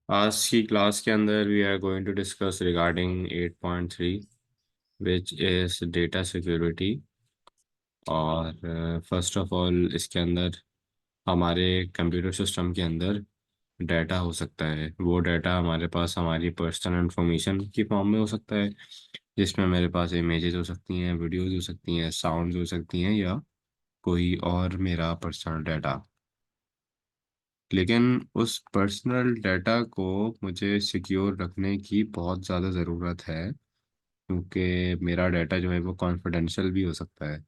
आज की क्लास के अंदर we are going to discuss regarding 8.3 which is data security. और फर्स्ट ऑफ ऑल इसके अंदर हमारे कंप्यूटर सिस्टम के अंदर डाटा हो सकता है। वो डाटा हमारे पास हमारी पर्सनल इंफॉर्मेशन की फॉर्म में हो सकता है, जिसमें मेरे पास इमेजेस हो सकती हैं, वीडियोस हो सकती हैं, साउंड्स हो सकती हैं, या कोई और मेरा पर्सनल डाटा। लेकिन उस पर्सनल डाटा को मुझे सिक्योर रखने की बहुत ज़्यादा ज़रूरत है, क्योंकि मेरा डाटा जो है वो कॉन्फिडेंशियल भी हो सकता है।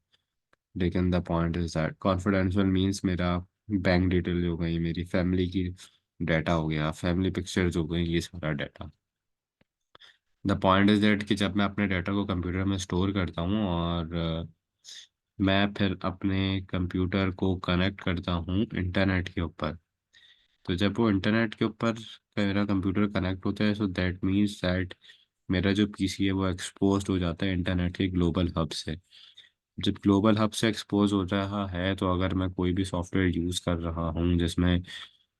लेकिन the point is that confidential means मेरा बैंक डिटेल हो गई, मेरी फैमिली की डाटा हो गया, फैमिली पिक्चर्स हो गई, ये सारा data. The point is that कि जब मैं अपने डाटा को कंप्यूटर में स्टोर करता हूँ और मैं फिर अपने कंप्यूटर को कनेक्ट करता हूँ इंटरनेट के ऊपर, तो जब वो इंटरनेट के ऊपर मेरा कंप्यूटर कनेक्ट होता है, सो दैट मीन्स दैट मेरा जो पीसी है वो एक्सपोज हो जाता है इंटरनेट के ग्लोबल हब से। जब ग्लोबल हब से एक्सपोज हो रहा है, तो अगर मैं कोई भी सॉफ्टवेयर यूज़ कर रहा हूँ जिसमें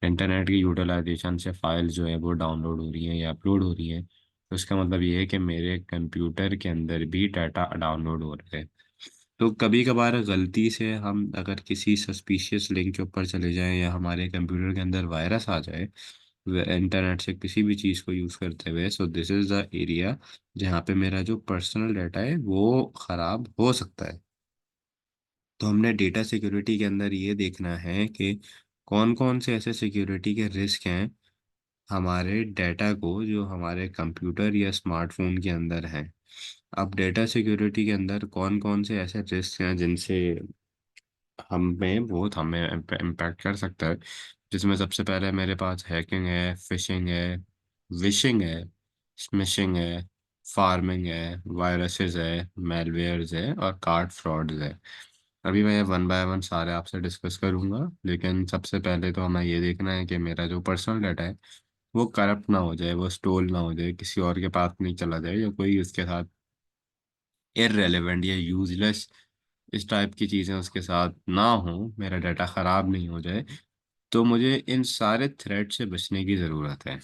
इंटरनेट की यूटिलाइजेशन से फाइल जो है वो डाउनलोड हो रही है या अपलोड हो रही है, तो इसका मतलब ये है कि मेरे कंप्यूटर के अंदर भी डाटा डाउनलोड हो रहा है। तो कभी कभार गलती से हम अगर किसी सस्पिशियस लिंक के ऊपर चले जाएं या हमारे कंप्यूटर के अंदर वायरस आ जाए इंटरनेट से किसी भी चीज़ को यूज़ करते हुए, so this is the area जहाँ पे मेरा जो पर्सनल डाटा है वो ख़राब हो सकता है। तो हमने डेटा सिक्योरिटी के अंदर ये देखना है कि कौन कौन से ऐसे सिक्योरिटी के रिस्क हैं हमारे डाटा को जो हमारे कंप्यूटर या स्मार्टफोन के अंदर हैं। अब डेटा सिक्योरिटी के अंदर कौन कौन से ऐसे रिस्क हैं जिनसे हमें इम्पैक्ट कर सकता है, जिसमें सबसे पहले मेरे पास हैकिंग है, फिशिंग है, विशिंग है, स्मिशिंग है, फार्मिंग है, वायरसेस है, मेलवेयर्स है और कार्ड फ्रॉड्स है। अभी मैं ये वन बाय वन सारे आपसे डिस्कस करूंगा, लेकिन सबसे पहले तो हमें ये देखना है कि मेरा जो पर्सनल डाटा है वो करप्ट ना हो जाए, वो स्टोल ना हो जाए, किसी और के पास नहीं चला जाए, या कोई उसके साथ इररेलेवेंट या यूजलेस इस टाइप की चीज़ें उसके साथ ना हो, मेरा डाटा ख़राब नहीं हो जाए। तो मुझे इन सारे थ्रेट से बचने की ज़रूरत है।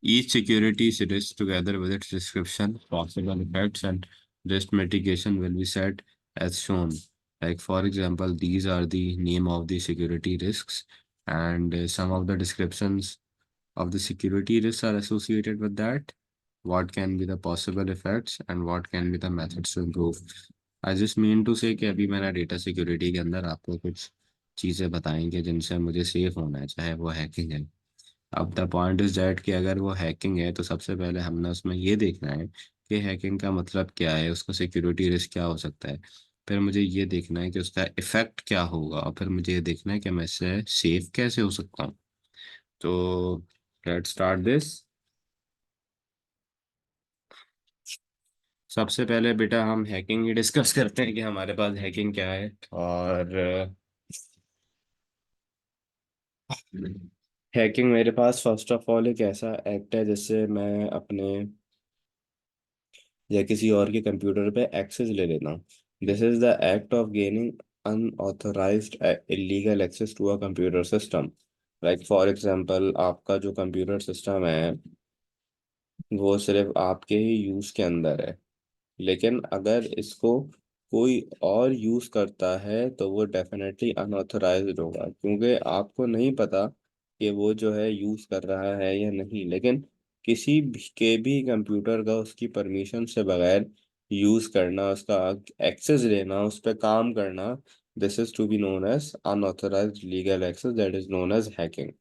Each security is risk together with its description, possible effects, and risk mitigation will be set as shown. Like for example, these are the name of the security risks, and some of the descriptions of the security risks are associated with that. What can be the possible effects and what can be the methods to improve. I just mean to say कि अभी मैंने data security के अंदर आपको कुछ चीज़ें बताएंगे जिनसे मुझे सेफ होना है, चाहे वो हैकिंग है। अब द पॉइंट इज दैट कि अगर वो हैकिंग है, तो सबसे पहले हमने उसमें ये देखना है कि हैकिंग का मतलब क्या है, उसका सिक्योरिटी रिस्क क्या हो सकता है। फिर मुझे ये देखना है कि उसका इफेक्ट क्या होगा, और फिर मुझे ये देखना है कि मैं इससे सेफ कैसे हो सकता हूँ। तो लेट्स स्टार्ट दिस। सबसे पहले बेटा हम हैकिंग ही डिस्कस करते हैं कि हमारे पास हैकिंग क्या है। और हैकिंग मेरे पास फर्स्ट ऑफ ऑल एक ऐसा एक्ट है जिससे मैं अपने या किसी और के कंप्यूटर पे एक्सेस ले लेना हूँ। This is the act of gaining unauthorised illegal access to a computer system. Like for example, आपका जो कंप्यूटर सिस्टम है वो सिर्फ आपके ही यूज़ के अंदर है, लेकिन अगर इसको कोई और यूज करता है तो वो डेफिनेटली अनऑथराइज्ड होगा, क्योंकि आपको नहीं पता कि वो जो है यूज कर रहा है या नहीं। लेकिन किसी भी के भी कंप्यूटर का उसकी परमिशन से बगैर यूज करना, उसका एक्सेस लेना, उस पर काम करना, this is to be known as unauthorised legal access, that is known as hacking.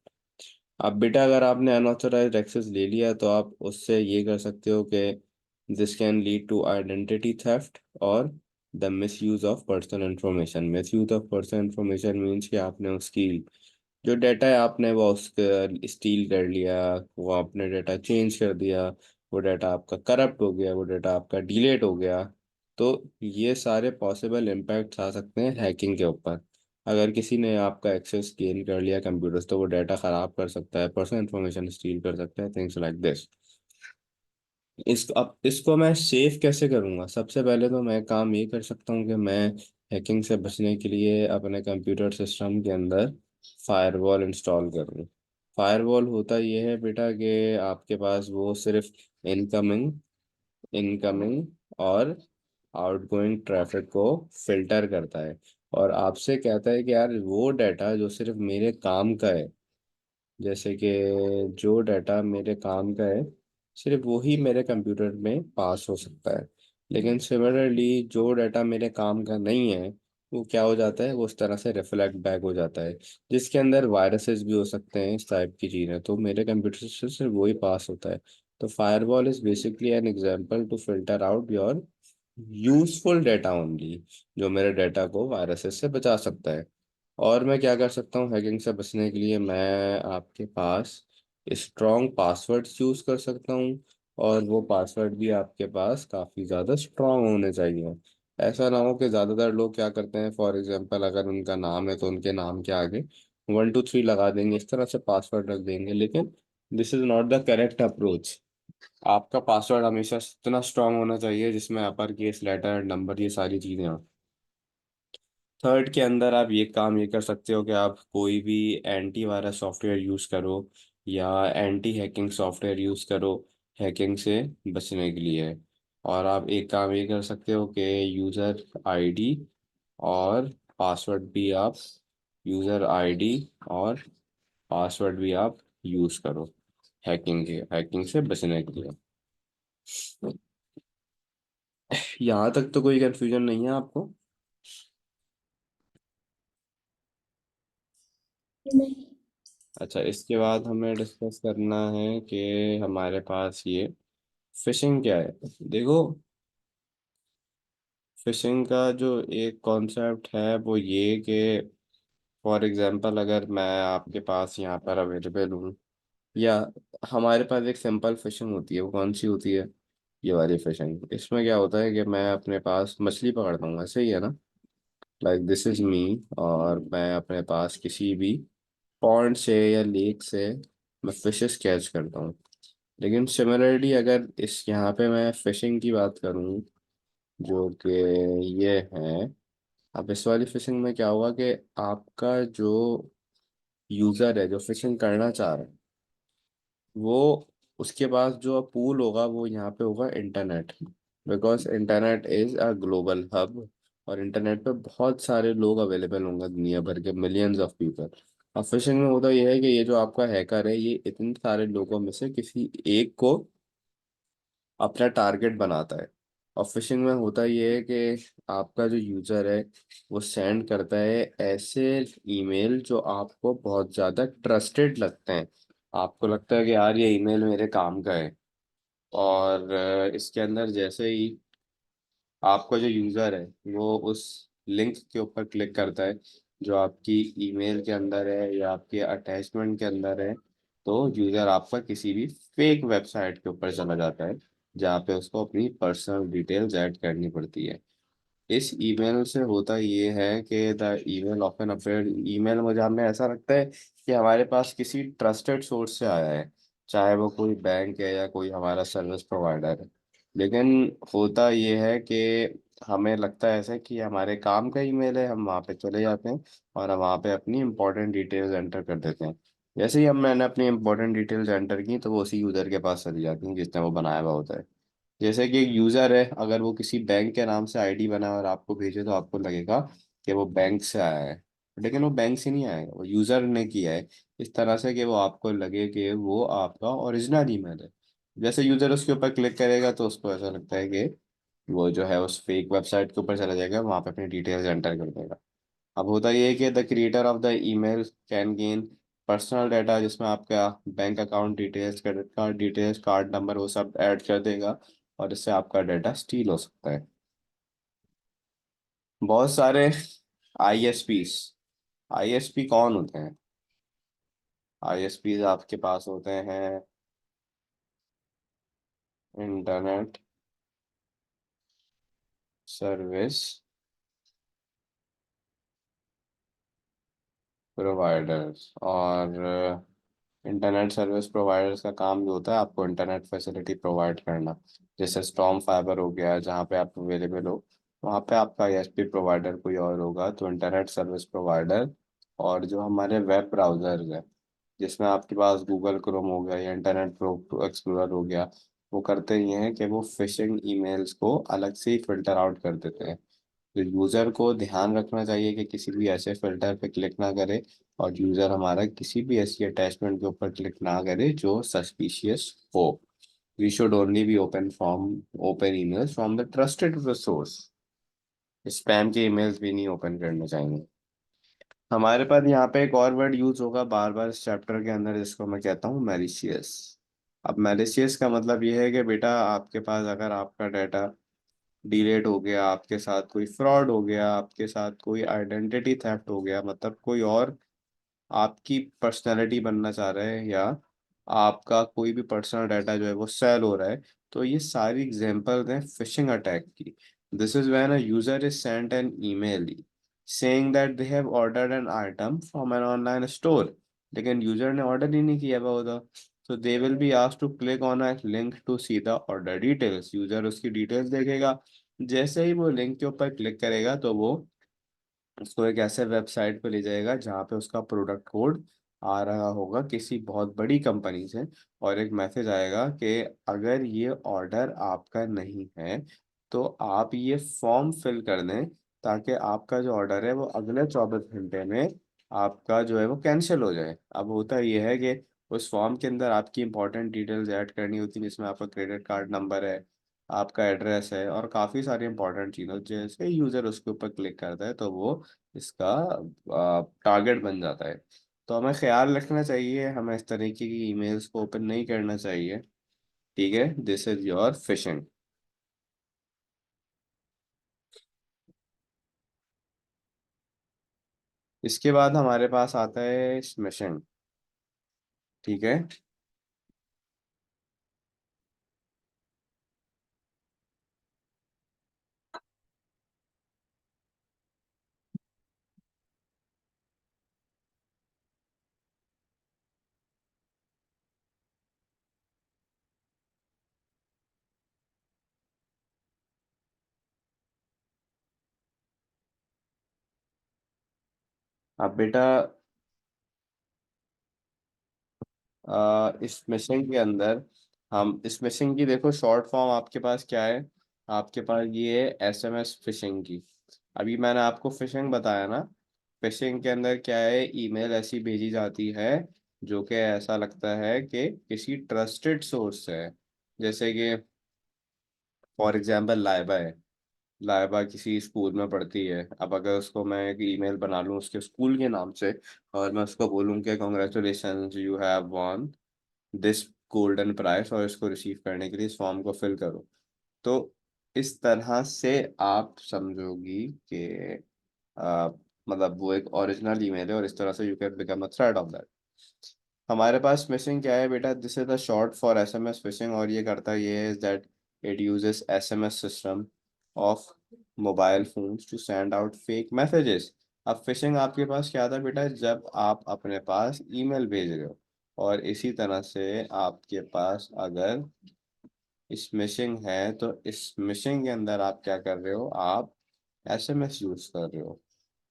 अब बेटा अगर आपने अनऑथराइज्ड एक्सेस ले लिया, तो आप उससे ये कर सकते हो कि this can lead to identity theft और the misuse of personal information. Misuse of personal information means कि आपने उसकी जो डाटा है आपने वो उसका स्टील कर लिया, वो आपने डाटा चेंज कर दिया, वो डाटा आपका करप्ट हो गया, वो डाटा आपका डिलीट हो गया। तो ये सारे पॉसिबल इम्पैक्ट्स आ सकते हैं हैकिंग के ऊपर। अगर किसी ने आपका एक्सेस गेन कर लिया कंप्यूटर्स, तो वो डाटा खराब कर सकता है, पर्सनल इंफॉर्मेशन स्टील कर सकता है, थिंग्स लाइक दिस। अब इसको मैं सेफ कैसे करूंगा? सबसे पहले तो मैं काम ये कर सकता हूँ कि मैं हैकिंग से बचने के लिए अपने कंप्यूटर सिस्टम के अंदर फायरवॉल इंस्टॉल करूँ। फायरवॉल होता ये है बेटा कि आपके पास वो सिर्फ इनकमिंग इनकमिंग और आउटगोइंग ट्रैफिक को फिल्टर करता है, और आपसे कहता है कि यार वो डाटा जो सिर्फ मेरे काम का है, जैसे कि जो डाटा मेरे काम का है सिर्फ वही मेरे कंप्यूटर में पास हो सकता है। लेकिन सिमिलरली जो डाटा मेरे काम का नहीं है वो क्या हो जाता है, वो उस तरह से रिफ्लेक्ट बैक हो जाता है, जिसके अंदर वायरसेस भी हो सकते हैं, इस टाइप की चीज़ें, तो मेरे कंप्यूटर से सिर्फ वही पास होता है। तो firewall is basically an example to filter out your useful data only, जो मेरे डाटा को वायरसेस से बचा सकता है। और मैं क्या कर सकता हूँ हैकिंग से बचने के लिए, मैं आपके पास स्ट्रॉन्ग पासवर्ड यूज कर सकता हूँ, और वो पासवर्ड भी आपके पास काफ़ी ज़्यादा स्ट्रॉन्ग होने चाहिए। ऐसा ना हो कि ज़्यादातर लोग क्या करते हैं, फॉर एग्जांपल अगर उनका नाम है तो उनके नाम के आगे 1 2 3 लगा देंगे, इस तरह से पासवर्ड रख देंगे, लेकिन this is not the correct approach. आपका पासवर्ड हमेशा इतना स्ट्रांग होना चाहिए जिसमें अपर केस, लेटर, नंबर, ये सारी चीज़ें हों। थर्ड के अंदर आप ये काम ये कर सकते हो कि आप कोई भी एंटीवायरस सॉफ्टवेयर यूज़ करो या एंटी हैकिंग सॉफ्टवेयर यूज़ करो हैकिंग से बचने के लिए। और आप एक काम ये कर सकते हो कि यूज़र आईडी और पासवर्ड भी आप यूज़र आईडी और पासवर्ड भी आप यूज़ करो हैकिंग से बचने के लिए। यहाँ तक तो कोई कंफ्यूजन नहीं है आपको? नहीं। अच्छा, इसके बाद हमें डिस्कस करना है कि हमारे पास ये फिशिंग क्या है। देखो, फिशिंग का जो एक कॉन्सेप्ट है वो ये कि फॉर एग्जांपल अगर मैं आपके पास यहाँ पर अवेलेबल हूँ, या हमारे पास एक सिंपल फिशिंग होती है, वो कौन सी होती है, ये वाली फिशिंग। इसमें क्या होता है कि मैं अपने पास मछली पकड़ता हूँ, ऐसे ही है ना, लाइक दिस इज मी, और मैं अपने पास किसी भी पॉन्ड से या लेक से मैं फिशेस कैच करता हूँ। लेकिन सिमिलरली अगर इस यहाँ पे मैं फिशिंग की बात करूँ, जो कि ये है, अब इस वाली फिशिंग में क्या हुआ कि आपका जो यूज़र है जो फिशिंग करना चाह रहा है, वो उसके पास जो पूल होगा वो यहाँ पे होगा internet, because internet is a global hub, और इंटरनेट पे बहुत सारे लोग अवेलेबल होंगे, दुनिया भर के मिलियंस ऑफ पीपल। अब फिशिंग में होता यह है कि ये जो आपका हैकर है ये इतने सारे लोगों में से किसी एक को अपना टारगेट बनाता है। और फिशिंग में होता ये है कि आपका जो यूज़र है वो सेंड करता है ऐसे ईमेल जो आपको बहुत ज़्यादा ट्रस्टेड लगते हैं, आपको लगता है कि यार ये ईमेल मेरे काम का है। और इसके अंदर जैसे ही आपका जो यूज़र है वो उस लिंक के ऊपर क्लिक करता है जो आपकी ईमेल के अंदर है या आपके अटैचमेंट के अंदर है, तो यूज़र आपका किसी भी फेक वेबसाइट के ऊपर चला जाता है जहाँ पे उसको अपनी पर्सनल डिटेल्स ऐड करनी पड़ती है। इस ईमेल से होता ये है कि the email often appear, email मुझे हमें ऐसा लगता है कि हमारे पास किसी ट्रस्टेड सोर्स से आया है, चाहे वो कोई बैंक है या कोई हमारा सर्विस प्रोवाइडर है। लेकिन होता ये है कि हमें लगता है ऐसा कि हमारे काम का ईमेल है, हम वहाँ पे चले जाते हैं और हम वहाँ पे अपनी इंपॉर्टेंट डिटेल्स एंटर कर देते हैं। जैसे ही हम मैंने अपनी इंपॉर्टेंट डिटेल्स एंटर की तो वो उसी यूज़र के पास चली जाती हैं जिसने वो बनाया हुआ होता है। जैसे कि एक यूजर है, अगर वो किसी बैंक के नाम से आईडी बनाए और आपको भेजे तो आपको लगेगा कि वो बैंक से आया है, लेकिन वो बैंक से नहीं आएगा, वो यूजर ने किया है इस तरह से कि वो आपको लगे कि वो आपका ओरिजिनल ईमेल है। जैसे यूजर उसके ऊपर क्लिक करेगा तो उसको ऐसा लगता है कि वो जो है उस फेक वेबसाइट के ऊपर चला जाएगा, वहां पे अपनी डिटेल्स एंटर कर देगा। अब होता ये है कि the creator of the email can gain personal data, जिसमें आपका bank account details, credit card details, card number, वो सब ऐड कर देगा, और इससे आपका डाटा स्टील हो सकता है। बहुत सारे आईएसपीस, आईएसपी कौन होते हैं? आईएसपीज आपके पास होते हैं इंटरनेट सर्विस प्रोवाइडर्स, और इंटरनेट सर्विस प्रोवाइडर्स का काम जो होता है आपको इंटरनेट फैसिलिटी प्रोवाइड करना। जैसे स्टॉर्म फाइबर हो गया, जहाँ पे आप अवेलेबल हो वहाँ पे आपका आईएसपी प्रोवाइडर कोई और होगा, तो इंटरनेट सर्विस प्रोवाइडर। और जो हमारे वेब ब्राउजर्स है, जिसमें आपके पास गूगल क्रोम हो गया या इंटरनेट एक्सप्लोरर हो गया, वो करते ये हैं कि वो फिशिंग ईमेल्स को अलग से ही फिल्टर आउट कर देते हैं। तो यूज़र को ध्यान रखना चाहिए कि किसी भी ऐसे फिल्टर पे क्लिक ना करे, और यूज़र हमारा किसी भी ऐसी अटैचमेंट के ऊपर क्लिक ना करे जो सस्पिशियस हो। We should only be open emails from the trusted source. Spam के ईमेल्स भी नहीं ओपन करने चाहिए। हमारे पास यहाँ पे एक और वर्ड यूज होगा बार बार इस चैप्टर के अंदर, जिसको मैं कहता हूँ मैलिशियस। अब मैलिशियस का मतलब ये है कि बेटा आपके पास अगर आपका डाटा डिलीट हो गया, आपके साथ कोई फ्रॉड हो गया, आपके साथ कोई आइडेंटिटी थेफ्ट हो गया, मतलब कोई और आपकी पर्सनैलिटी बनना चाह रहा है, या आपका कोई भी पर्सनल डाटा जो है वो सेल हो रहा है, तो ये सारी एग्जांपल्स हैं फिशिंग अटैक की। This is when a user is sent an email saying that they have ordered an item from an online store, लेकिन यूजर ने ऑर्डर ही नहीं किया हुआ होता। so they will be asked to click on a link to see the order details। User उसकी details देखेगा, जैसे ही वो लिंक के ऊपर क्लिक करेगा तो वो उसको एक ऐसे वेबसाइट पे ले जाएगा जहाँ पे उसका प्रोडक्ट कोड आ रहा होगा किसी बहुत बड़ी कंपनी से, और एक मैसेज आएगा कि अगर ये ऑर्डर आपका नहीं है तो आप ये फॉर्म फिल कर दें, ताकि आपका जो ऑर्डर है वो अगले 24 घंटे में आपका जो है वो कैंसिल हो जाए। अब होता ये है कि उस फॉर्म के अंदर आपकी इंपॉर्टेंट डिटेल्स ऐड करनी होती है, जिसमें आपका क्रेडिट कार्ड नंबर है, आपका एड्रेस है, और काफ़ी सारी इंपॉर्टेंट चीज़ें। जैसे यूज़र उसके ऊपर क्लिक करता है तो वो इसका टारगेट बन जाता है। तो हमें ख्याल रखना चाहिए, हमें इस तरीके की ईमेल्स को ओपन नहीं करना चाहिए। ठीक है, दिस इज योर फिशिंग। इसके बाद हमारे पास आता है स्मिशिंग। ठीक है। अब बेटा इस मिशिंग के अंदर हम इस मिशिंग की देखो शॉर्ट फॉर्म आपके पास क्या है। आपके पास ये है एसएमएस फिशिंग की। अभी मैंने आपको फिशिंग बताया ना, फिशिंग के अंदर क्या है, ईमेल ऐसी भेजी जाती है जो कि ऐसा लगता है कि किसी ट्रस्टेड सोर्स से है। जैसे कि फॉर एग्जांपल लाइबा है। लाइबा किसी स्कूल में पढ़ती है। अब अगर उसको मैं एक ईमेल बना लूँ उसके स्कूल के नाम से, और मैं उसको बोलूँ कि congratulation you have von this golden price, और इसको रिसीव करने के लिए इस फॉर्म को फिल करो, तो इस तरह से आप समझोगी कि आ, मतलब वो एक ओरिजिनल ईमेल है, और इस तरह से you can become a threat of that. हमारे पास फिशिंग क्या है बेटा, this is the short for SMS phishing, और ये करता ये है that it uses SMS system of mobile phones to send out fake messages. अब फिशिंग आपके पास क्या था बेटा, जब आप अपने पास ईमेल भेज रहे हो, और इसी तरह से आपके पास अगर स्मिशिंग है, तो स्मिशिंग के अंदर आप क्या कर रहे हो, आप एसएमएस यूज कर रहे हो।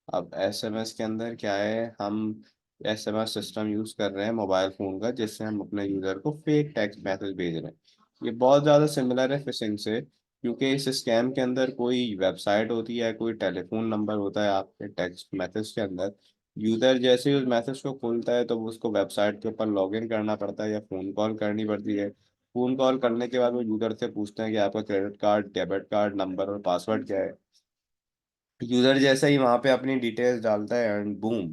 अब एसएमएस के अंदर क्या है, हम एसएमएस सिस्टम यूज कर रहे हैं मोबाइल फोन का, जिससे हम अपने यूजर को फेक टेक्स्ट मैसेज भेज रहे हैं। ये बहुत ज़्यादा सिमिलर है फिशिंग से, क्योंकि इस स्कैम के अंदर कोई वेबसाइट होती है, कोई टेलीफोन नंबर होता है आपके टेक्स्ट मैसेज के अंदर। यूजर जैसे ही उस मैसेज को खोलता है तो वो उसको वेबसाइट के ऊपर लॉग इन करना पड़ता है या फ़ोन कॉल करनी पड़ती है। फ़ोन कॉल करने के बाद वो यूजर से पूछते हैं कि आपका credit card, debit card number और पासवर्ड क्या है। यूजर जैसे ही वहां पे अपनी डिटेल्स डालता है एंड बूम,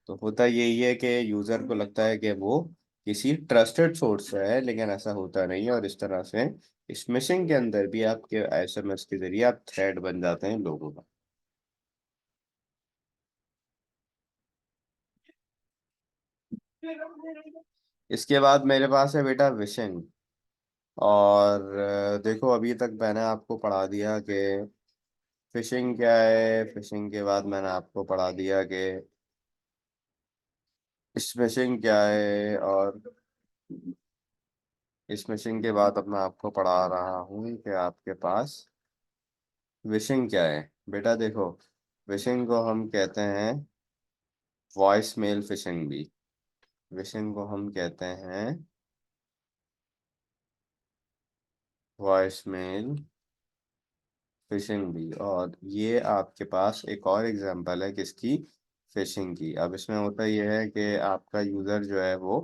तो होता यही है कि यूजर को लगता है कि वो किसी ट्रस्टेड सोर्स से है, लेकिन ऐसा होता नहीं है, और इस तरह से स्मिशिंग के अंदर भी आपके एसएमएस के जरिए आप थ्रेड बन जाते हैं लोगों का। इसके बाद मेरे पास है बेटा विशिंग। और देखो अभी तक मैंने आपको पढ़ा दिया कि फिशिंग क्या है, फिशिंग के बाद मैंने आपको पढ़ा दिया कि स्मिशिंग क्या है, और इस मशीन के बाद अब मैं आपको पढ़ा रहा हूँ कि आपके पास विशिंग क्या है। बेटा देखो, विशिंग को हम कहते हैं वॉइस मेल फिशिंग भी। फिशिंग को हम कहते हैं वॉइस मेल फिशिंग भी। और ये आपके पास एक और एग्जांपल है किसकी, फिशिंग की। अब इसमें होता यह है कि आपका यूज़र जो है वो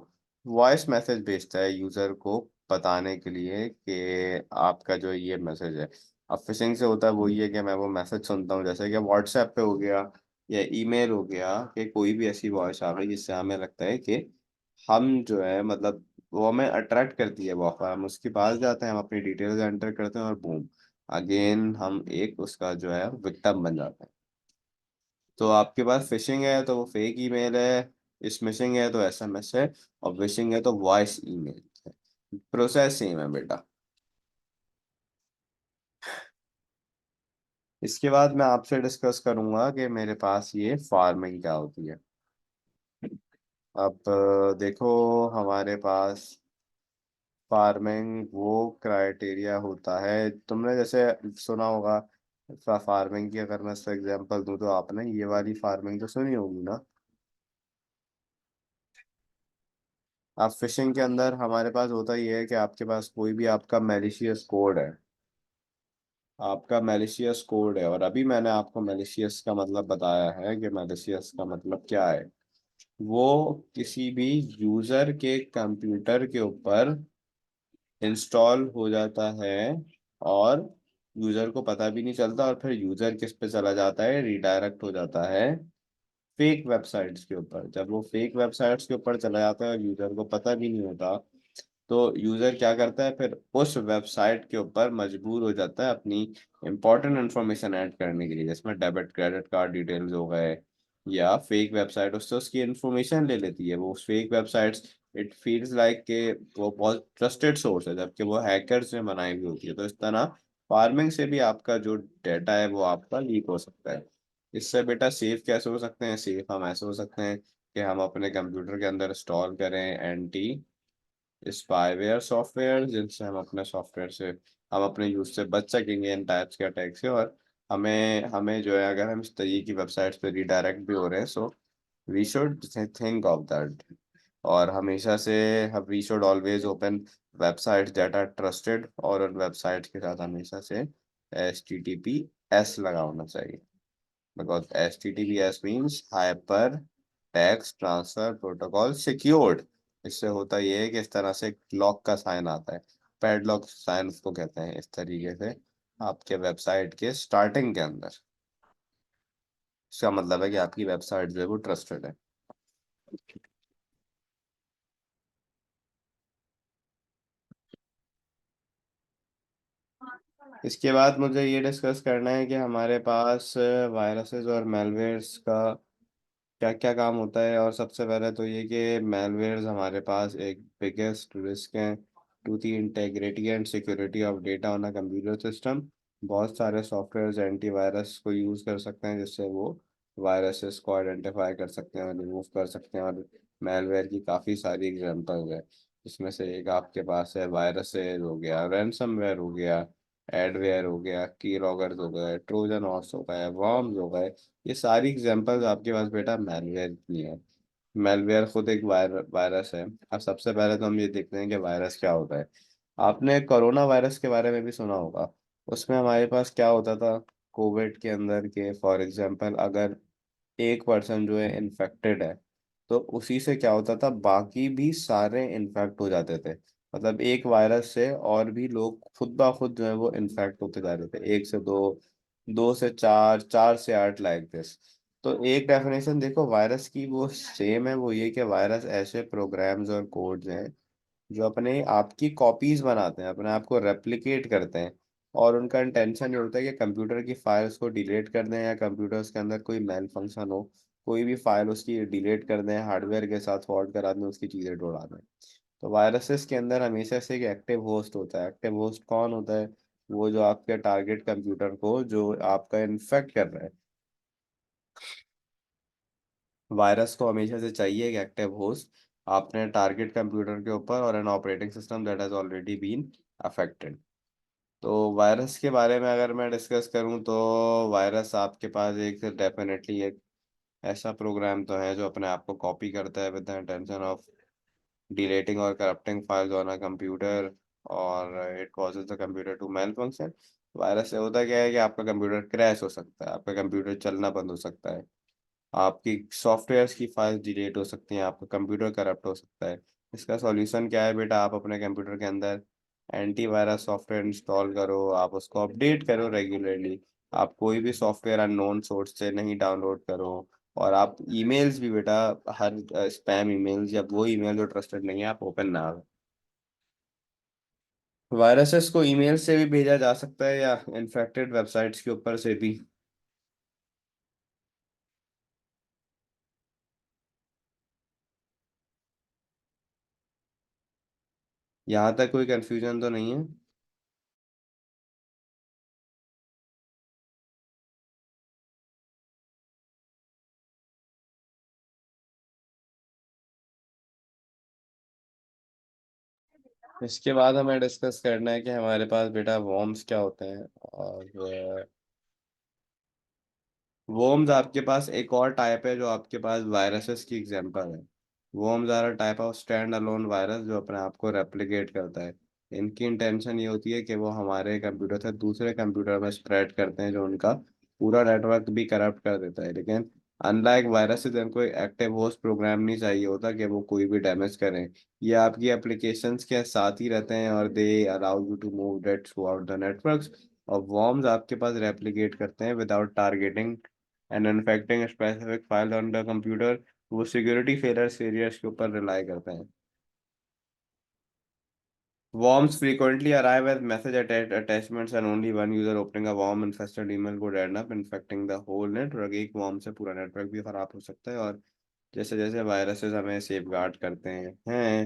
वॉइस मैसेज भेजता है यूज़र को बताने के लिए कि आपका जो ये मैसेज है। अब फिशिंग से होता है वो ये कि मैं वो मैसेज सुनता हूँ, जैसे कि व्हाट्सएप पे हो गया या ईमेल हो गया, कि कोई भी ऐसी वॉइस आ गई जिससे हमें लगता है कि हम जो है मतलब वो हमें अट्रैक्ट करती है वो ऑफर, हम उसके पास जाते हैं, हम अपनी डिटेल्स एंटर करते हैं और बूम, अगेन हम एक उसका जो है विक्टिम बन जाते हैं। तो आपके पास फिशिंग है तो वो फेक ईमेल है, स्मिशिंग है तो एसएमएस है, और विशिंग है तो वॉइस ईमेल है। प्रोसेस सेम है बेटा। इसके बाद मैं आपसे डिस्कस करूंगा कि मेरे पास ये फार्मिंग क्या होती है। अब देखो, हमारे पास फार्मिंग वो क्राइटेरिया होता है, तुमने जैसे सुना होगा फार्मिंग की। अगर मैं इसका एग्जांपल दूं तो आपने ये वाली फार्मिंग तो सुनी होगी ना। आप फिशिंग के अंदर हमारे पास होता ही है कि आपके पास कोई भी आपका मैलिशियस कोड है, आपका मैलिशियस कोड है। और अभी मैंने आपको मैलिशियस का मतलब बताया है कि मैलिशियस का मतलब क्या है। वो किसी भी यूजर के कंप्यूटर के ऊपर इंस्टॉल हो जाता है और यूजर को पता भी नहीं चलता, और फिर यूजर किस पे चला जाता है, रिडायरेक्ट हो जाता है फेक वेबसाइट्स के ऊपर। जब वो फेक वेबसाइट्स के ऊपर चला जाता है और यूजर को पता भी नहीं होता, तो यूजर क्या करता है, फिर उस वेबसाइट के ऊपर मजबूर हो जाता है अपनी इंपॉर्टेंट इन्फॉर्मेशन ऐड करने के लिए, जिसमें डेबिट क्रेडिट कार्ड डिटेल्स हो गए, या फेक वेबसाइट उससे उसकी इन्फॉर्मेशन ले लेती है। वो fake websites, it feels like के वो बहुत ट्रस्टेड सोर्स है, जबकि वो हैकर्स ने बनाई हुई होती है। तो इस तरह फार्मिंग से भी आपका जो डाटा है वो आपका लीक हो सकता है। इससे बेटा सेफ कैसे हो सकते हैं, सेफ हम ऐसे हो सकते हैं कि हम अपने कंप्यूटर के अंदर इंस्टॉल करें एंटी स्पाईवेयर सॉफ्टवेयर, जिनसे हम अपने सॉफ्टवेयर से, हम अपने यूज से बच सकेंगे इन टाइप्स के अटैक से। और हमें हमें जो है अगर हम इस तरीके की वेबसाइट्स पे रिडायरेक्ट भी हो रहे हैं, so we should think of that. और हमेशा से we should always open websites that are trusted, और उन वेबसाइट्स के साथ हमेशा से HTTPS लगा होना चाहिए, because HTTPS means hyper text transfer protocol secured. इससे होता ये है कि इस तरह से लॉक का साइन आता है, पैडलॉक साइन उसको कहते हैं, इस तरीके से आपके वेबसाइट के स्टार्टिंग के अंदर। इसका मतलब है कि आपकी वेबसाइट जो है वो ट्रस्टेड है। इसके बाद मुझे ये डिस्कस करना है कि हमारे पास वायरसेस और मेलवेयर्स का क्या क्या काम होता है। और सबसे पहले तो ये कि मेलवेयर्स हमारे पास एक बिगेस्ट रिस्क है to the integrity and security of data on a computer system. बहुत सारे सॉफ्टवेयर एंटीवायरस को यूज़ कर सकते हैं, जिससे वो वायरसेस को आइडेंटिफाई कर सकते हैं और रिमूव कर सकते हैं। और मेलवेयर की काफ़ी सारी एग्जांपल्स है, इसमें से एक आपके पास है वायरसेस हो गया, रैनसमवेयर हो गया, एडवेयर हो गया, कीलॉगर्स हो गए, ट्रोजन हॉर्स हो गए, वर्म्स हो गए। ये सारी एग्जांपल्स आपके पास बेटा मेलवेयर की है। मेलवेयर खुद एक वायरस है। अब सबसे पहले तो हम ये देखते हैं कि वायरस क्या होता है। आपने कोरोना वायरस के बारे में भी सुना होगा। उसमें हमारे पास क्या होता था, कोविड के अंदर के फॉर एग्जांपल अगर एक पर्सन जो है इन्फेक्टेड है, तो उसी से क्या होता था, बाकी भी सारे इन्फेक्ट हो जाते थे। मतलब एक वायरस से और भी लोग खुद ब खुद जो है वो इन्फेक्ट होते जा रहे थे, एक से दो, दो से चार, चार से आठ, लाइक दिस। तो एक डेफिनेशन देखो वायरस की वो सेम है, वो ये कि वायरस ऐसे प्रोग्राम्स और कोड्स हैं जो अपने आप की कॉपीज बनाते हैं, अपने आप को रेप्लिकेट करते हैं। और उनका इंटेंशन ये होता है कि कंप्यूटर की फाइल्स को डिलीट कर दें, या कंप्यूटर्स के अंदर कोई मेल फंक्शन हो, कोई भी फाइल उसकी डिलीट कर दें, हार्डवेयर के साथ फॉल्ट करा दें, उसकी चीज़ें उड़ा दें। तो वायरसेस के अंदर हमेशा से एक एक्टिव होस्ट होता है। एक्टिव होस्ट कौन होता है, वो जो आपके टारगेट कंप्यूटर को जो आपका इन्फेक्ट कर रहा है, वायरस को हमेशा से चाहिए एक एक्टिव होस्ट आपने टारगेट कंप्यूटर के ऊपर, और an operating system that has already been affected. तो वायरस के बारे में अगर मैं डिस्कस करूं तो वायरस आपके पास एक डेफिनेटली एक ऐसा प्रोग्राम तो है जो अपने आप को कॉपी करता है with the intention of deleting or corrupting files on a computer, और it causes the computer to malfunction। Virus से होता क्या है कि आपका कंप्यूटर क्रैश हो सकता है, आपका कंप्यूटर चलना बंद हो सकता है, आपकी सॉफ्टवेयर्स की फाइल्स डिलीट हो सकती हैं, आपका कंप्यूटर करप्ट हो सकता है। इसका सॉल्यूशन क्या है बेटा, आप अपने कंप्यूटर के अंदर एंटीवायरस सॉफ्टवेयर इंस्टॉल करो, आप उसको अपडेट करो रेगुलरली, आप कोई भी सॉफ्टवेयर अननोन सोर्स से नहीं डाउनलोड करो, और आप ईमेल्स भी बेटा, हर स्पैम ईमेल्स या वो ईमेल जो ट्रस्टेड नहीं है आप ओपन ना करो। वायरसेस को ईमेल से भी भेजा जा सकता है या इन्फेक्टेड वेबसाइट्स के ऊपर से भी। यहाँ तक कोई कंफ्यूजन तो नहीं है? इसके बाद हमें डिस्कस करना है कि हमारे पास बेटा वॉर्म्स क्या होते हैं, और वॉर्म्स आपके पास एक और टाइप है जो आपके पास वायरसेस की एग्जांपल है। Worms are a type of stand alone virus जो अपने आप को रेप्लिकेट करता है। इनकी इंटेंशन ये होती है कि वो हमारे कंप्यूटर से दूसरे कंप्यूटर में स्प्रेड करते हैं, जो उनका पूरा नेटवर्क भी करप्ट कर देता है। लेकिन अनलाइक वायरसेस, इनको एक एक्टिव होस्ट प्रोग्राम नहीं चाहिए होता कि वो कोई भी डैमेज करें। ये आपकी एप्लीकेशंस के साथ ही रहते हैं और they allow you to move data throughout the networks. और वॉर्म्स आपके पास रेप्लिकेट करते हैं without targeting and infecting specific file on the computer. वो सिक्योरिटी फेलियर्स के ऊपर रिलाई करते हैं। Worms frequently arrive as message attachments and only one user opening a worm infested email could end up infecting the whole network। एक worm से पूरा network भी खराब हो सकता है। और जैसे जैसे वायरसेस हमें सेफ गार्ड करते हैं,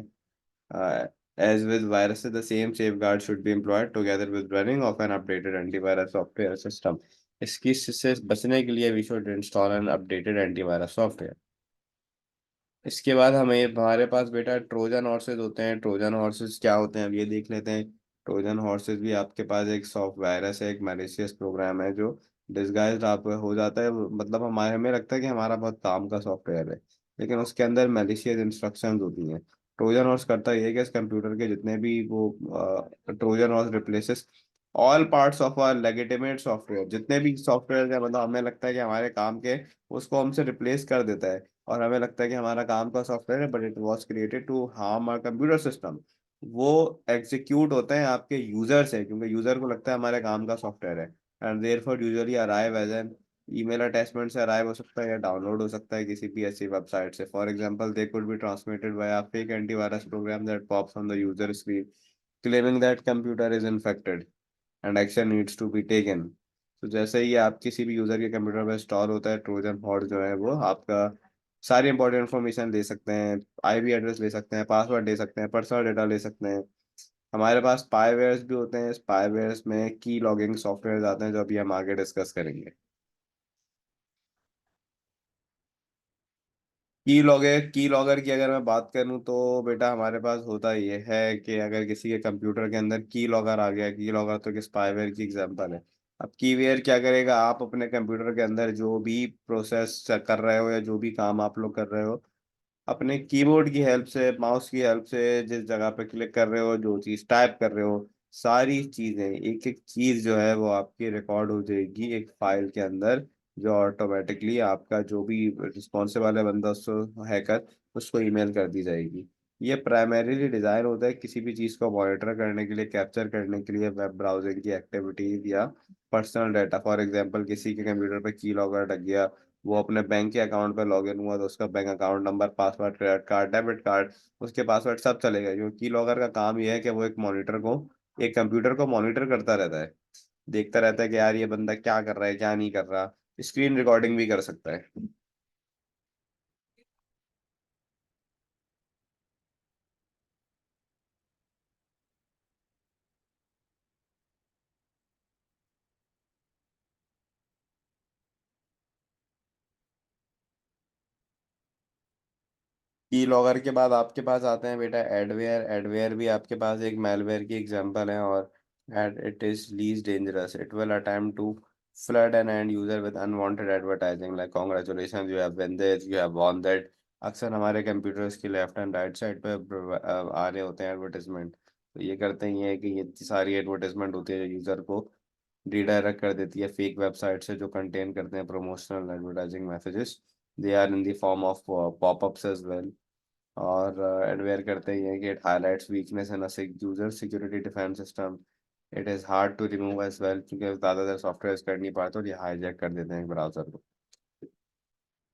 as with viruses the same safeguard should be employed together with running of an updated antivirus software system। इसकी से बचने के लिए we should install an updated antivirus software। इसके बाद हमें हमारे पास बेटा ट्रोजन हॉर्सेस होते हैं। ट्रोजन हॉर्सेस क्या होते हैं अब ये देख लेते हैं। ट्रोजन हॉर्सेस भी आपके पास एक सॉफ्ट वायरस है, एक मैलिशियस प्रोग्राम है जो डिस्गाइज्ड आप हो जाता है। मतलब हमारे हमें लगता है कि हमारा बहुत काम का सॉफ्टवेयर है, लेकिन उसके अंदर मैलिशियस इंस्ट्रक्शंस होती हैं। ट्रोजन हॉर्स करता ये है कि इस कंप्यूटर के जितने भी वो Trojan horse replaces all parts of our legitimate software, जितने भी सॉफ्टवेयर है मतलब हमें लगता है कि हमारे काम के, उसको हमसे रिप्लेस कर देता है। और हमें लगता है कि हमारा काम का सॉफ्टवेयर है, but it was created to harm our computer system. वो एग्जीक्यूट होते हैं आपके यूजर से, क्योंकि यूजर को लगता है हमारे काम का सॉफ्टवेयर है। And therefore usually arrive as an email attachment से अराइव हो सकता है या डाउनलोड हो सकता है किसी भी ऐसी वेबसाइट से। For example they could be transmitted by a fake antivirus program that pops on the user screen claiming that computer is infected and action needs to be taken. तो जैसे ही आप किसी भी यूजर के कंप्यूटर पर install होता है Trojan horse जो है वो आपका सारी इंपॉर्टेंट इन्फॉर्मेशन ले सकते हैं, आईपी एड्रेस ले सकते हैं, पासवर्ड ले सकते हैं, पर्सनल डेटा ले सकते हैं। हमारे पास स्पाईवेयर्स भी होते हैं। स्पाईवेयर्स में की लॉगिंग सॉफ्टवेयर आते हैं जो अभी हम आगे डिस्कस करेंगे। की लॉगर की अगर मैं बात करूं तो बेटा हमारे पास होता ये है कि अगर किसी के कंप्यूटर के अंदर की लॉगर आ गया, की लॉगर तो एक स्पाईवेयर की एग्जांपल है। अब कीवेयर क्या करेगा, आप अपने कंप्यूटर के अंदर जो भी प्रोसेस कर रहे हो या जो भी काम आप लोग कर रहे हो, अपने कीबोर्ड की हेल्प से, माउस की हेल्प से जिस जगह पे क्लिक कर रहे हो, जो चीज टाइप कर रहे हो, सारी चीजें एक एक चीज जो है वो आपकी रिकॉर्ड हो जाएगी एक फाइल के अंदर, जो ऑटोमेटिकली आपका जो भी रिस्पॉन्सिबल है बंदा उसको हैकर, उसको ईमेल कर दी जाएगी। ये प्राइमरीली डिजाइन होता है किसी भी चीज को मॉनिटर करने के लिए, कैप्चर करने के लिए, वेब ब्राउजिंग की एक्टिविटीज या पर्सनल डाटा। फॉर एग्जांपल किसी के कंप्यूटर पे की लॉगर लग गया, वो अपने बैंक के अकाउंट पे लॉगिन हुआ तो उसका bank account number, password, credit card, debit card, उसके पासवर्ड सब चलेगा, क्योंकि की लॉगर का काम ये है कि वो एक कंप्यूटर को मॉनिटर करता रहता है, देखता रहता है कि यार ये बंदा क्या कर रहा है क्या नहीं कर रहा। स्क्रीन रिकॉर्डिंग भी कर सकता है। की लॉगर के बाद आपके पास आते हैं बेटा एडवेयर। एडवेयर भी आपके पास एक मेलवेयर की एग्जांपल है, और ad it is least dangerous, it will attempt to flood an end user with unwanted advertising like congratulations you have won this, you have won that, अक्सर हमारे कंप्यूटर्स की left and right side पे आ रहे होते हैं advertisement. तो ये करते ही है कि ये इतनी सारी एडवर्टाइजमेंट होती है जो यूज़र को रिडायरेक्ट कर देती है फेक वेबसाइट से जो कंटेन करते हैं promotional advertising messages. They are in the form of popups as well. और एडवेयर करते ही है कि it highlights weakness in a user security defence system. It is hard to remove as well, क्योंकि ज़्यादातर सॉफ्टवेयर कर नहीं पाते और ये हाईजैक कर देते हैं ब्राउजर को।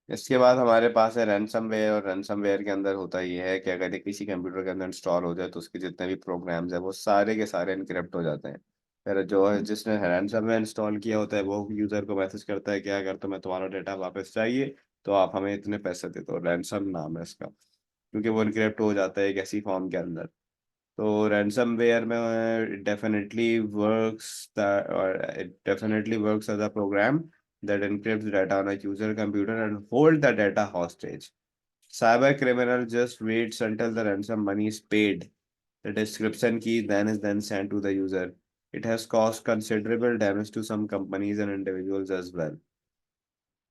इसके बाद हमारे पास है रैनसमवेयर। और रैनसमवेयर के अंदर होता ये है कि अगर ये किसी कंप्यूटर के अंदर इंस्टॉल हो जाए तो उसके जितने भी प्रोग्राम्स हैं वो सारे के सारे इनक्रिप्ट हो जाते हैं। फिर जो है जिसने रैनसमवेयर इंस्टॉल किया होता है वो यूज़र को मैसेज करता है कि अगर तुम्हें तुम्हारा डेटा वापस चाहिए तो आप हमें इतने पैसे दे दो। रैनसम नाम है इसका, क्योंकि वो इनक्रिप्ट हो जाता है एक ऐसी फॉर्म के अंदर। तो रैनसमवेयर में definitely works as a program that encrypts data on a user computer and hold the data hostage. Cyber criminal just waits until the ransom money is paid. The description key then sent to the user. It has caused considerable damage to some companies and individuals as well.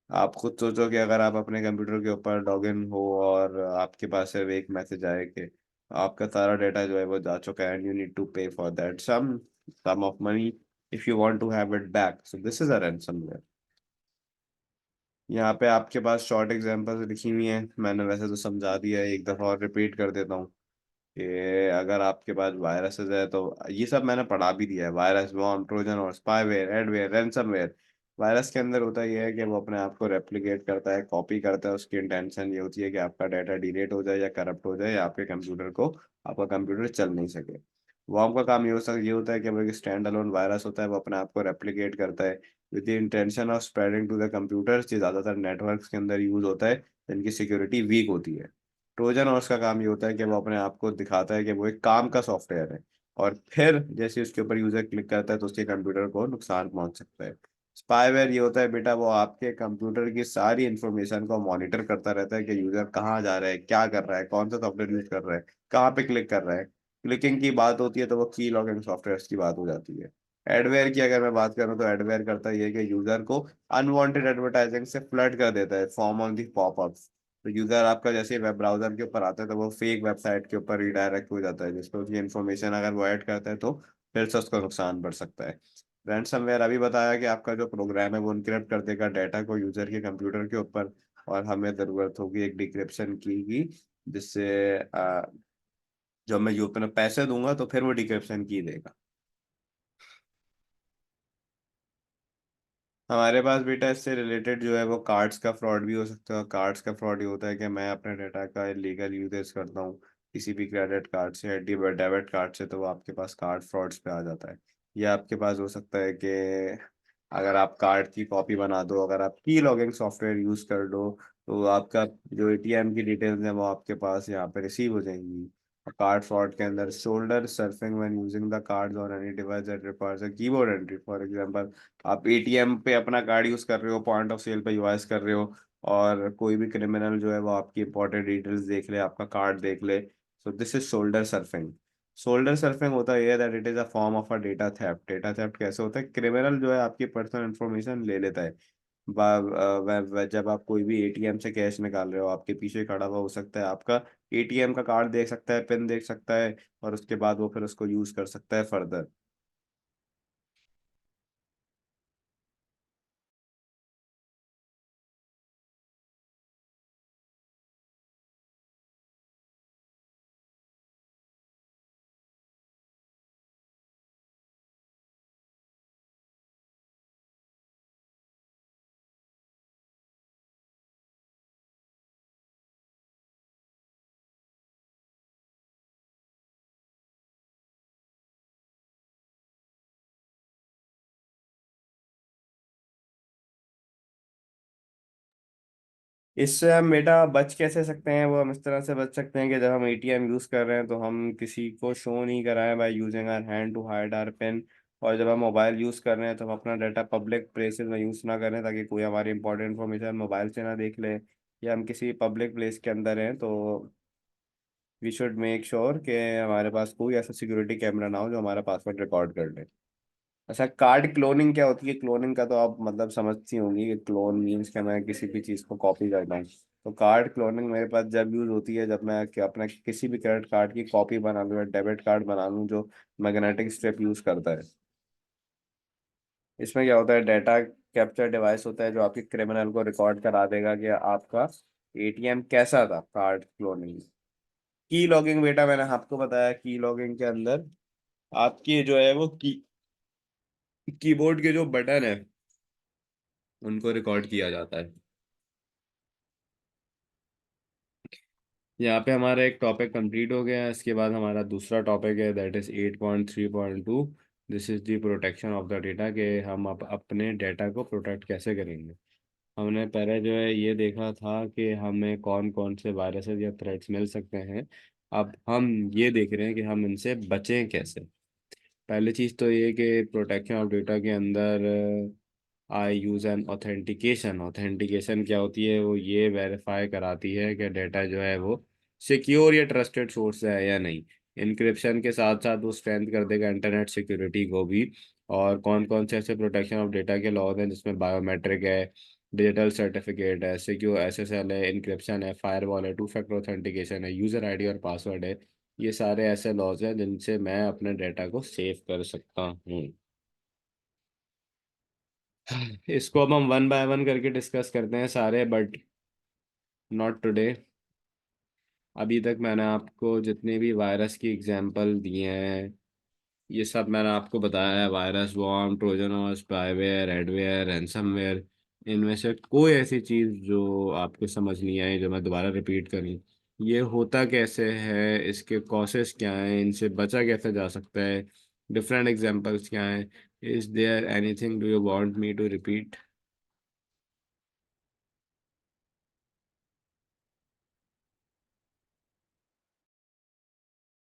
आप खुद सोचो कि अगर आप अपने computer के ऊपर log in हो और आपके पास सिर्फ एक मैसेज आए कि आपका सारा डेटा जो है वो जा चुका है and you need to pay for that sum of money if you want to have it back, so this is a ransomware. यहाँ पे आपके पास शॉर्ट एग्जांपल्स लिखी हुई हैं, मैंने वैसे तो समझा दिया है, एक दफ़ा और रिपीट कर देता हूँ कि अगर आपके पास वायरसेस है तो ये सब मैंने पढ़ा भी दिया है। वायरस, वॉर्म, ट्रोजन और स्पाईवेयर, एडवेयर, रैनसमवेयर। वायरस के अंदर होता ये है कि वो अपने आप को रेप्लिकेट करता है, कॉपी करता है। उसकी इंटेंशन ये होती है कि आपका डाटा डिलीट हो जाए या करप्ट हो जाए या आपके कंप्यूटर को आपका कंप्यूटर चल नहीं सके। वॉर्म का काम ये होता है कि वो एक स्टैंड अलोन वायरस होता है, वो अपने आप को रेप्लिकेट करता है with the intention of spreading to the computers. ये ज़्यादातर नेटवर्क्स के अंदर यूज होता है जिनकी सिक्योरिटी वीक होती है। ट्रोजन हॉर्स का काम ये होता है कि वो अपने आप को दिखाता है कि वो एक काम का सॉफ्टवेयर है, और फिर जैसे उसके ऊपर यूजर क्लिक करता है तो उसके कंप्यूटर को नुकसान पहुंच सकता है। स्पाईवेयर ये होता है बेटा, वो आपके कंप्यूटर की सारी इंफॉर्मेशन को मॉनिटर करता रहता है कि यूजर कहाँ जा रहा है, क्या कर रहा है, कौन सा सॉफ्टवेयर यूज कर रहा है, कहाँ पे क्लिक कर रहा है। क्लिकिंग की बात होती है तो वो की लॉगिंग सॉफ्टवेयर की बात हो जाती है। एडवेयर की अगर मैं बात करूं तो एडवेयर करता है ये कि यूजर को अनवांटेड एडवर्टाइजिंग से फ्लड कर देता है फॉर्म ऑन दी पॉपअप। तो यूजर आपका जैसे वेब ब्राउजर के ऊपर आता है तो वो फेक वेबसाइट के ऊपर रिडायरेक्ट हो जाता है, जिसको उसकी इन्फॉर्मेशन अगर वो ऐड करता है तो फिर से उसको नुकसान बढ़ सकता है। रैनसमवेयर अभी बताया कि आपका जो प्रोग्राम है वो इनक्रिप्ट कर देगा डाटा को यूजर के कंप्यूटर के ऊपर, और हमें ज़रूरत होगी एक डिक्रिप्शन की जिससे जब मैं यूपी में पैसे दूंगा तो फिर वो डिक्रिप्शन की देगा। हमारे पास बेटा इससे रिलेटेड जो है वो कार्ड्स का फ्रॉड भी हो सकता है। कार्ड्स का फ्रॉड ये होता है कि मैं अपने डाटा का इलीगल यूजेस करता हूँ किसी भी क्रेडिट कार्ड से या डेबिट कार्ड से, तो वो आपके पास कार्ड फ्रॉड्स पे आ जाता है। या आपके पास हो सकता है कि अगर आप कार्ड की कॉपी बना दो, अगर आप की लॉगिंग सॉफ्टवेयर यूज कर लो तो आपका जो एटीएम की डिटेल्स हैं वो आपके पास यहाँ पे रिसीव हो जाएंगी। कार्ड फ्रॉड के अंदर shoulder surfing when using the cards on any device that requires a keyboard entry. For example, आप एटीएम पे अपना कार्ड यूज कर रहे हो, पॉइंट ऑफ सेल पे यूज कर रहे हो, और कोई भी क्रिमिनल जो है वो आपकी इंपॉर्टेंट डिटेल्स देख ले, आपका कार्ड देख ले, सो this is shoulder surfing. Shoulder surfing होता है that it is a form of a data theft. Data theft कैसे होता है, क्रिमिनल जो है आपकी पर्सनल इन्फॉर्मेशन ले लेता है। जब आप कोई भी एटीएम से कैश निकाल रहे हो, आपके पीछे खड़ा हुआ हो सकता है, आपका एटीएम का कार्ड देख सकता है, पिन देख सकता है, और उसके बाद वो फिर उसको यूज कर सकता है फर्दर। इससे हम बेटा बच कैसे सकते हैं, वो हम इस तरह से बच सकते हैं कि जब हम एटीएम यूज कर रहे हैं तो हम किसी को शो नहीं कराएं by using our hand to hide our PIN. और जब हम मोबाइल यूज कर रहे हैं तो हम अपना डाटा पब्लिक प्लेसेस में यूज ना करें ताकि कोई हमारी इंपॉर्टेंट इन्फॉर्मेशन मोबाइल से ना देख ले। या हम किसी पब्लिक प्लेस के अंदर हैं तो वी शुड मेक श्योर कि हमारे पास कोई ऐसा सिक्योरिटी कैमरा ना हो जो हमारा पासवर्ड रिकॉर्ड कर ले। अच्छा, कार्ड क्लोनिंग क्या होती है? क्लोनिंग का तो आप मतलब समझती होंगी कि क्लोन मीन्स कि मैं किसी भी चीज़ को कॉपी करना है। तो कार्ड क्लोनिंग मेरे पास जब यूज होती है जब मैं अपने किसी भी क्रेडिट कार्ड की कॉपी बना लूँ या डेबिट कार्ड बना लूँ जो मैग्नेटिक स्ट्रिप यूज करता है। इसमें क्या होता है, डेटा कैप्चर डिवाइस होता है जो आपके क्रिमिनल को रिकॉर्ड करा देगा कि आपका एटीएम कैसा था कार्ड क्लोनिंग। की लॉगिंग बेटा, मैंने आपको बताया की लॉगिंग के अंदर आपकी जो है वो कीबोर्ड के जो बटन है उनको रिकॉर्ड किया जाता है। यहाँ पे हमारा एक टॉपिक कंप्लीट हो गया है। इसके बाद हमारा दूसरा टॉपिक है, that is 8.3.2। This is the protection of the data, कि हम अपने डेटा को प्रोटेक्ट कैसे करेंगे। हमने पहले जो है ये देखा था कि हमें कौन कौन से वायरसेस या थ्रेट्स मिल सकते हैं। अब हम ये देख रहे हैं कि हम इनसे बचें कैसे। पहली चीज़ तो ये कि प्रोटेक्शन ऑफ डेटा के अंदर आई यूज़ एन ऑथेंटिकेशन। ऑथेंटिकेशन क्या होती है, वो ये वेरीफाई कराती है कि डेटा जो है वो सिक्योर या ट्रस्टेड सोर्स से है या नहीं। इनक्रिप्शन के साथ साथ वो स्ट्रेंथ कर देगा इंटरनेट सिक्योरिटी को भी। और कौन कौन से ऐसे प्रोटेक्शन ऑफ डेटा के लॉज हैं जिसमें बायोमेट्रिक है, डिजिटल सर्टिफिकेट है, सिक्योर एसएसएल है, इनक्रिप्शन है, फायरवॉल है, टू फैक्टर ऑथेंटिकेशन है, यूज़र आईडी और पासवर्ड है। ये सारे ऐसे लॉज हैं जिनसे मैं अपने डेटा को सेव कर सकता हूँ। इसको अब हम वन बाय वन करके डिस्कस करते हैं सारे, बट नॉट टुडे। अभी तक मैंने आपको जितने भी वायरस की एग्जांपल दिए हैं ये सब मैंने आपको बताया है। Virus, worm, Trojan horse, spyware, adware, ransomware. इनमें से कोई ऐसी चीज़ जो आपको समझ नहीं आई जो मैं दोबारा रिपीट करूं? ये होता कैसे है, इसके कॉसेस क्या हैं, इनसे बचा कैसे जा सकता है, डिफरेंट एग्जांपल्स क्या हैं? Is there anything do you want me to repeat?